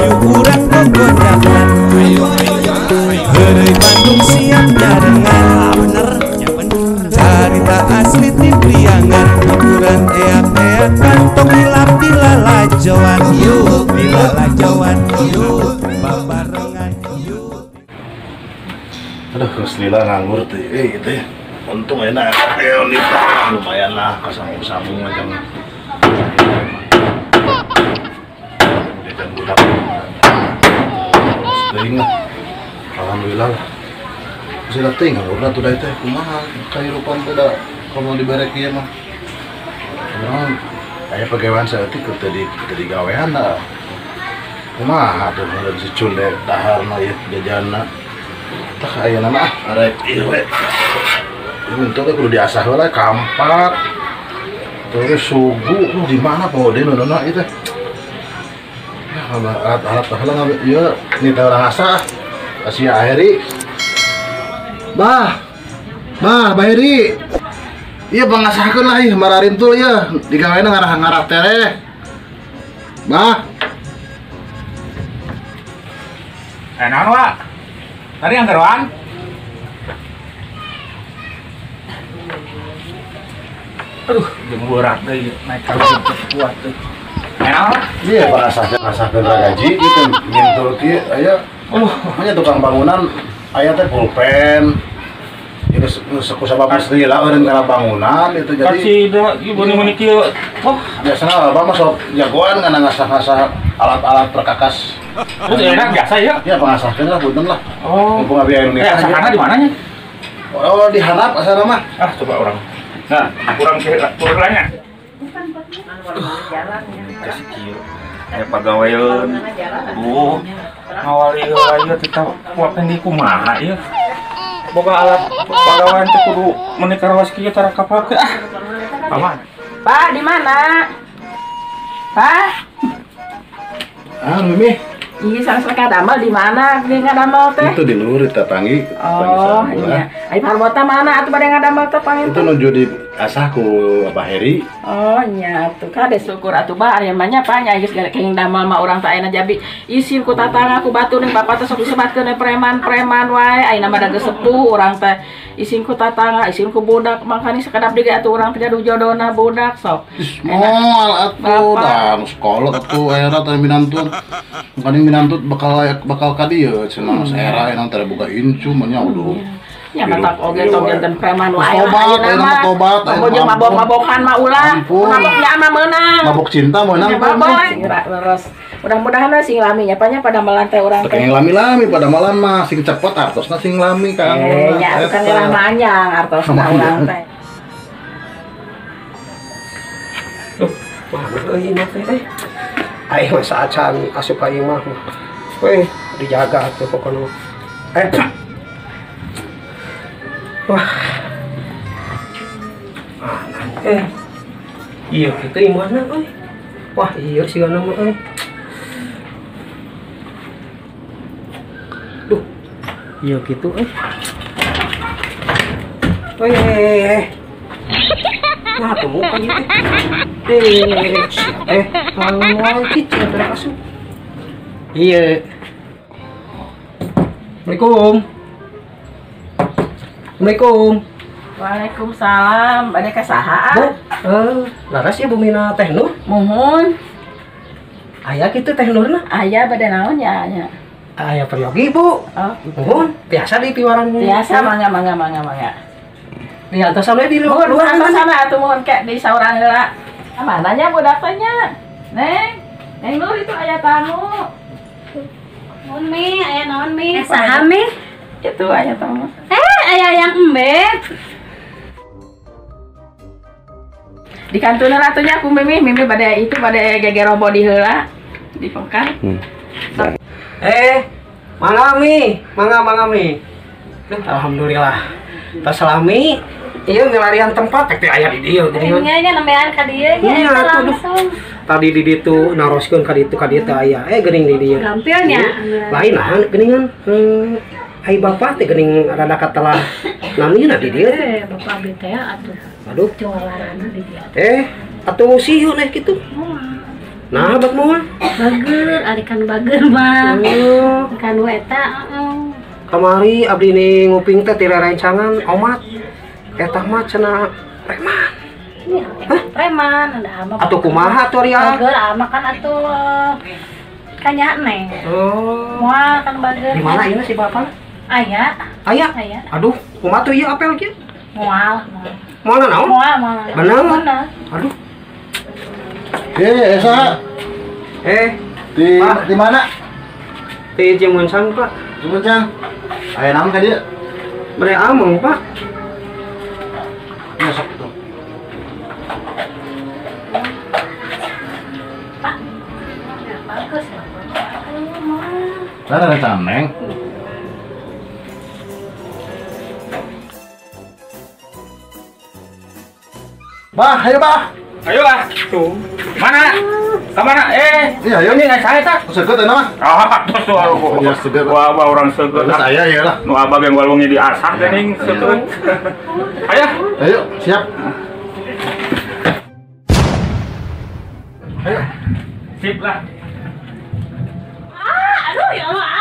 hayu urang gogojangan. Heureuy Bandung siap nyarengan. Bener, ya bener. Carita asli ti Priangan, hiburan eak-eak kantong hilap di lalajoan. Yuk di lalajoan, yuk babarengan, yuk. Aduh, Gus Lila nganggur tuh, gitu ya. Untung enak, lumayan lah, kesambung-sambung macam budak. Sering lah, alhamdulillah lah. Masih latih nganggur tuh dah itu, kumaha kehidupan tuh dah, kalau diberek ya mah. Memang kayak pegawaian seetik tadi gawean dah. Kumaha tuh ada si Cunde dahar mah ya jajana. Tah aya nama arek ieu we. Ini tuh kudu diasah we kampak. Terus sugu di mana pengode nona itu. Ya alat halang ieu ni teh urang asah. Kasih Aheri. Bah, Heri. Iya pangasahkeun lah ieu mararin tuh ya digaweana ngarah-ngarah tereh. Bah. Naon wa? Tadi yang geroan? Aduh, jemburak deh, naik kalau kuat tuh. Naon? Iya pangasahkeun gaji gitu ngintul kieu aya. Hanya tukang bangunan aya teh pulpen. Itu sabab asli lah eureun kana bangunan itu jadi. Kasih da ieu beuni kieu. Oh, biasana apa mah sok jagoan kana ngasah-ngasah alat-alat perkakas. Terus enak biasa ya? Iya pangasahkeun lah punten lah. Oh. Mumpung abi aya nikah. Asahana di mananya? Oh, di handap asana mah. Ah, coba orang. Nah, kurang kurangnya. Kasih kieu. Aya pagaweeun. Ngawali heula teh kuakeun di kumaha ieu? Boga alat pagawean teh kudu menikah rawas kieu tara kapake. Aman. Pak, di mana? Pak? Mimi. Iya, sang-sang damel di mana? Dia ngadamel teh? Itu di luhur eta Tanggi. Oh, iya. Ai Parbota mana atuh bade ngadamel teh panggil? Itu nuju di asah ku Abah Heri. Oh, nya atuh kade syukur atuh Bah ari mah nya pa nya geus kenging damel mah urang teh ayeuna jabi isin ku tatangga ku batu ning bapak teh sok disebatkeun preman-preman wae ayeuna mah da geus sepuh urang teh isin ku tatangga isin ku budak makani sakedap deui atuh urang teh jadu jodona budak sok. Moal atuh da sekolah atuh ayeuna teh minantun. Mungkin minantut bakal ka dieu cenah era enang teh boga incu mah nya udah. Ya matak oge tong janten preman wae. Tobat, jeung mabok-mabokan mah ulah. Maboknya mah meunang. Mabok cinta meunang. Terus mudah-mudahan we sing lami nya pada melantai urang teh. Teu lami-lami pada malam mah sing cepet artosna sing lami kan. Nya kan lamanya artosna urang teh. Wah, euy mah teh. Ai we saacan asup ka ieu mah. Weh, dijaga atuh pokona. Wah. Iya kita imana euy. Wah, iya sigana mah euy. Duh. Iya gitu euy. Nah, tuh muka gitu. Lawan kicik ada asup. Iya. Assalamualaikum. Waalaikumsalam. Bade ka saha? Laras ya bumina teh nur? Muhun. Aya kitu teh nurna? Aya bade naon ya nya? Aya peryogi, Bu. Oh, muhun. Biasa di piwaran. Biasa mangga. Di atas sampai di luar sana atuh muhun kek di saurang heula. Mana nya budak teh nya? Neng Nur itu aya tamu. Mun Mi, aya naon Mi? Saha Mi? Itu aya tamu. Aya yang embet. Di kantorna ratunya aku Mimi bade gegerobo di heula di pengkan. Mangga Mi. Alhamdulillah. Tas salami. Ieu ngelarian tempat teh aya di dieu geuningan. Nya nembean ka dieu nya langsung. Tadi di ditu naroskeun ka ditu teh aya. Geuning di dieu. Gampilnya. Lain nahan geuningan. Ai bapak teh geuning rada katelah namina di dieu. Bapak abdi teh atuh. Aduh. Jualanana di dieu. Atuh sieun kitu. Nah, buat mau? Bager, arikan bager mah. Oh, Kan eta. kamari abdi ini nguping teh ti rerencangan omat. Eta mah cenah preman. Iya, preman, ada ama. Atuh kumaha tuh Ria? Bager ama kan atuh kanya neng. Oh. Moal kan bager. Di mana ini si Bapak? Aya, Aya. aya. Aduh, kumaha tuh ieu apel ge? Moal. Moalna naon? Moal. Bener? Bener. Aduh. Esa di mana? Di Jemunsang, Pak. Cuma cang. Aya naon ka dieu? Bere ameng, Pak. Ya sok tuh. Bagus. Lah ada cameng. Bah, ayo bah. Ayo lah, tuh. Mana? Kemana? Iya, ayo. Ini nggak saya tak. Seger teh nama. Terus tuh aku. Ya, seger. Wah, orang seger. Terus saya ya lah. Nu abang yang walungi di asap dening seger. Ayo. Ayo, siap. Ayo. Sip lah. Aduh ya Allah.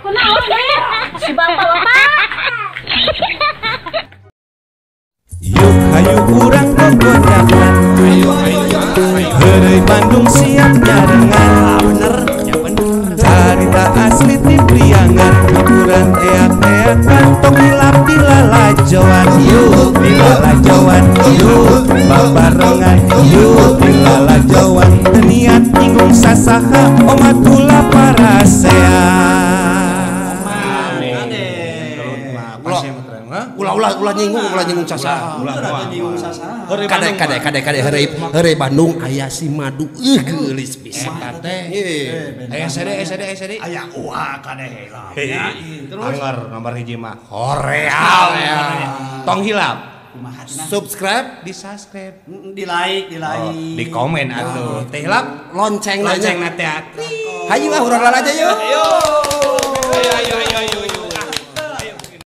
Kunaon deh? Si bapak-bapak. Yuk hayu urang gogodakan. Heureuy Bandung siap nyarengan. Bener, ya bener. Carita asli ti Priangan, hiburan eak-eakan, tong hilap di lalajoan. Yuk di lalajoan, yuk babarengan, yuk di lalajoan. Teu niat nyinggung sasaha, omat ulah parasean. Ulah nyinggung sasaha. Kade heureuy Bandung aya si madu geulis pisan teh. Aya sede. Aya uah kadeh heula. Terus nomor hiji mah Korea. Tong hilap. Subscribe, di-subscribe, Di-like. di komen atuh. Teh hilap lonceng teh. Hayu urang aja yuk. Ayo.